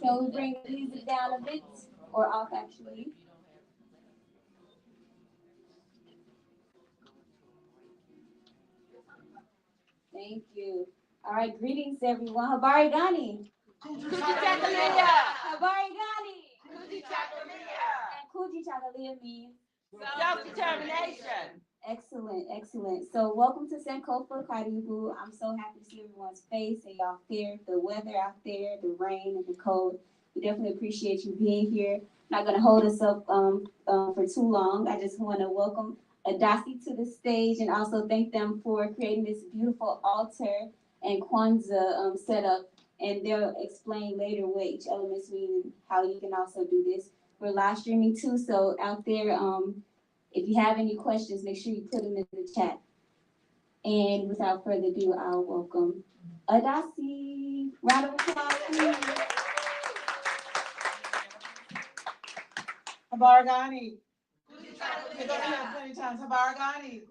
Can we bring the music down a bit or off actually? Thank you. All right, greetings everyone. Habari gani? Habari gani? And Kuji Chakalia means self-determination. excellent, excellent. So welcome to Sankofa Karibu. I'm so happy to see everyone's face and y'all fair, the weather out there, the rain and the cold. We definitely appreciate you being here. Not gonna hold us up for too long. I just want to welcome ADACI to the stage and also thank them for creating this beautiful altar and Kwanzaa setup. And they'll explain later what each elements mean and how you can also do this. We're live streaming too, so out there, if you have any questions, make sure you put them in the chat. And without further ado, I'll welcome ADACI. Round of applause, please. Habargani. We're going to have plenty of times. Habargani.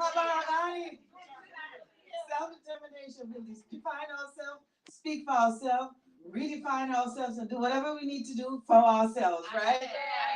Habargani. Self-determination. We define ourselves, speak for ourselves, redefine ourselves, and do whatever we need to do for ourselves, right?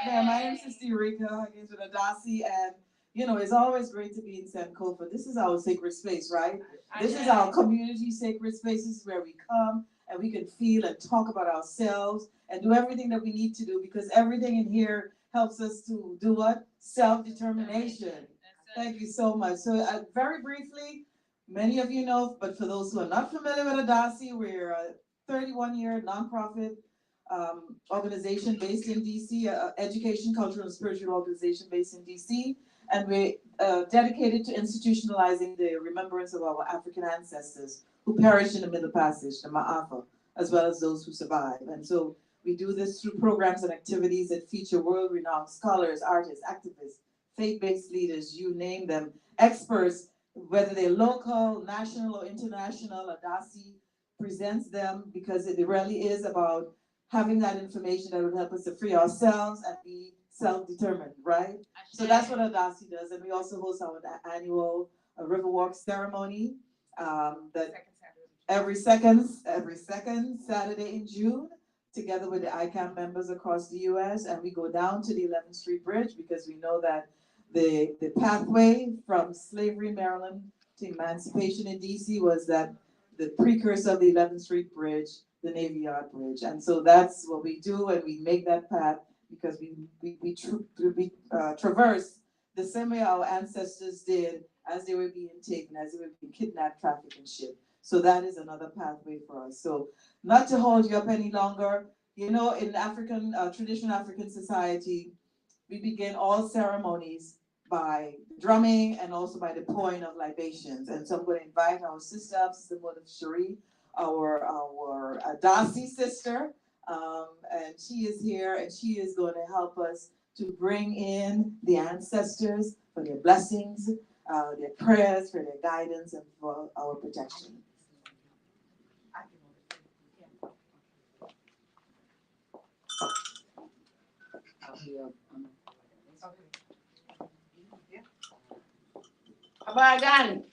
Yeah, my name is Sister Eureka, again with ADACI, and it's always great to be in Sankofa. This is our sacred space, right? This is our community sacred space. This is where we come and we can feel and talk about ourselves and do everything that we need to do, because everything in here helps us to do what? Self-determination. Thank you so much. So very briefly, many of you know, but for those who are not familiar with ADACI, we're a 31-year nonprofit organization based in DC, education, cultural, and spiritual organization based in DC, and we're dedicated to institutionalizing the remembrance of our African ancestors who perished in the Middle Passage, the Ma'afa, as well as those who survived. And so we do this through programs and activities that feature world-renowned scholars, artists, activists, faith-based leaders, you name them, experts, whether they're local, national, or international. ADACI presents them because it really is about having that information that would help us to free ourselves and be self-determined, right? So that's what ADACI does. And we also host our annual Riverwalk ceremony that every second Saturday in June, together with the ICAM members across the US. And we go down to the 11th Street Bridge because we know that the pathway from slavery in Maryland to emancipation in DC was that the precursor of the 11th Street Bridge, the Navy Yard Bridge. And so that's what we do, and we make that path because we traverse the same way our ancestors did as they were being taken, as they were being kidnapped, trafficked, and shipped. So that is another pathway for us. So not to hold you up any longer, in African, traditional African society, we begin all ceremonies by drumming and also by the pouring of libations. And so I'm going to invite our sister up, Sister Mother Cherie, our ADACI sister, and she is here, and she is going to help us to bring in the ancestors for their blessings, their prayers, for their guidance, and for our protection. Habargani.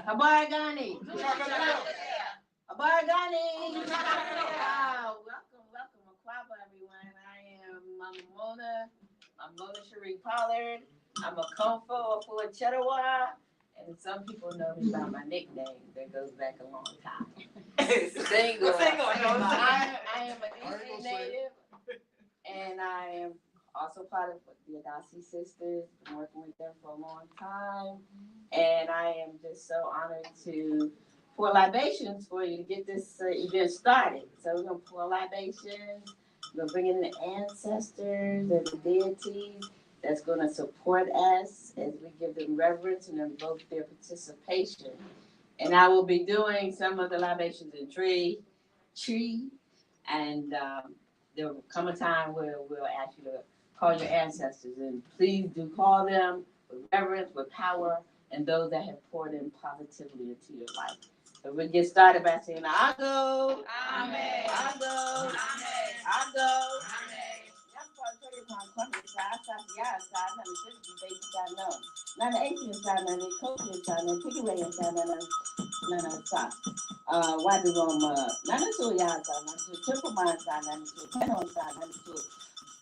Habargani. Habargani. Welcome, Aquaba, everyone. I am Mona Cherie Pollard. I'm a Konfo, a Ford Chedawa, and some people know me by my nickname that goes back a long time. Single. I am an Eastern native, and I am also part of the ADACI sisters. Been working with them for a long time, and I am just so honored to pour libations for you to get this event started. So we're gonna pour libations. We're gonna bring in the ancestors and the deities that's gonna support us as we give them reverence and invoke their participation. And I will be doing some of the libations in tree, and there will come a time where we'll ask you to call your ancestors, and please do call them with reverence, with power, and those that have poured in positively into your life. So we'll get started by saying, I go, Amen. I go, Amen. I go. Amen. Wadi Roma, Nanasu Yasa, Nanasu Triple Mansa, Nanasu Penonsa, Nanasu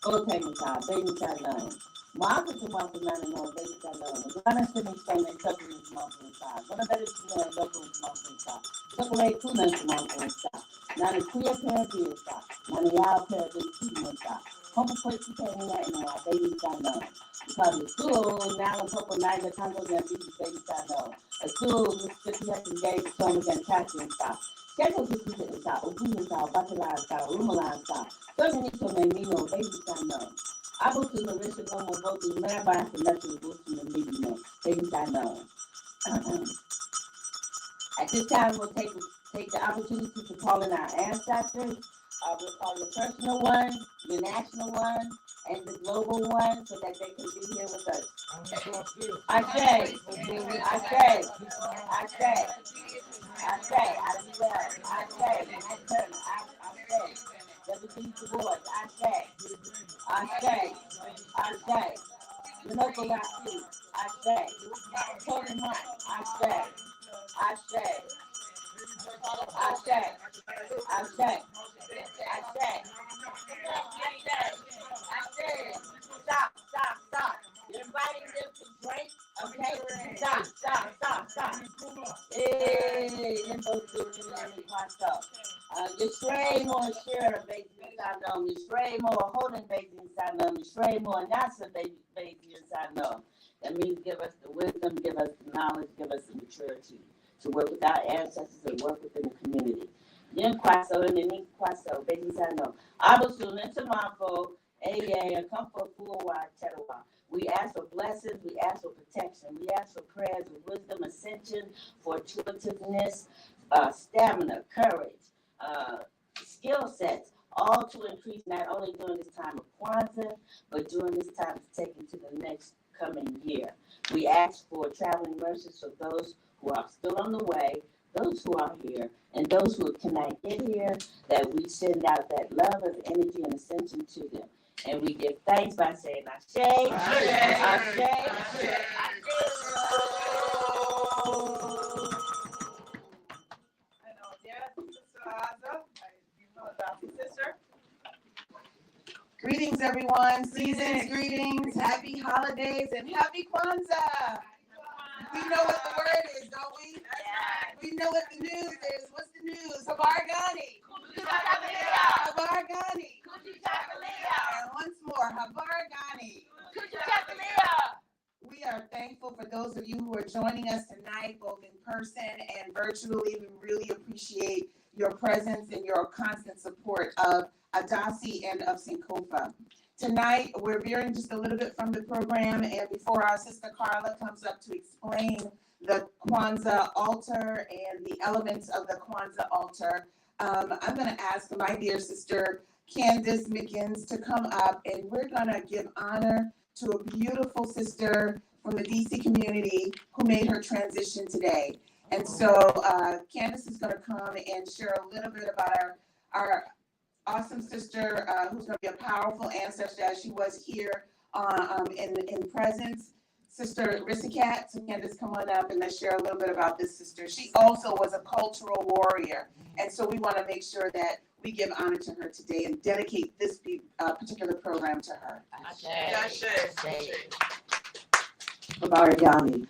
Otensa, Baby Salon. Market to Market Nano, Baby Salon. Gonna sitting stone and covering his mountain side. Gonna better see a local mountain side. Took away 2 months mountain side. Nana Queer Pair of Beer side. Nana Yao Pair of Beer side. Humble Place to tell me that in my Baby Salon. Because the school now in Purple Night, the Tangos and Baby Salon. A school Mississippi has engaged Thomas and Catherine style. Schedule to see the style, Ogun style, Bachelor style, Rumalan style. Certain to Menino, Baby Salon. I go to the Richard Normal vote to man by selection goes to the meeting, Baby Salon. At this time, we'll take the opportunity to call in our ancestors. We'll call the personal one, the national one, and the global one, so that they can be here with us. I say, Minoko Rasi, I say, Tony Hunt, I say, I say, I say, I say, stop. You're inviting them to drink, okay? Stop. Hey, Yisrael more share baby Saddam, Yisrael more holding baby Saddam, Yisrael more Nasa baby Saddam. That means give us the wisdom, give us the knowledge, give us the maturity to work with our ancestors and work within the community. Then Kwaso and then Kwaso, baby Saddam. Abusul, Nintamako, and come for full wide Tetewa. We ask for blessings, we ask for protection, we ask for prayers of wisdom, ascension, fortuitiveness, stamina, courage, skill sets, all to increase not only during this time of Kwanzaa, but during this time to take into the next coming year. We ask for traveling mercies for those who are still on the way, those who are here, and those who cannot get here, that we send out that love of energy and ascension to them. And we give thanks by saying Ashe, Ashe, Ashe. Greetings, everyone. Seasons, greetings, happy holidays, and happy Kwanzaa. We know what the word is, don't we? We know what the news is. What's the news? Habargani. Habargani. And once more, Habargani. We are thankful for those of you who are joining us tonight, both in person and virtually. We really appreciate your presence and your constant support of ADACI and of Sankofa. Tonight, we're veering just a little bit from the program, and before our sister Carla comes up to explain the Kwanzaa altar and the elements of the Kwanzaa altar, I'm going to ask my dear sister Candace Mickens to come up, and we're going to give honor to a beautiful sister from the DC community who made her transition today. And so Candace is going to come and share a little bit about our awesome sister who's going to be a powerful ancestor as she was here in presence, Sister Rissicat. So Candace, come on up and let's share a little bit about this sister. She also was a cultural warrior. And so we want to make sure that we give honor to her today and dedicate this particular program to her. Habargani.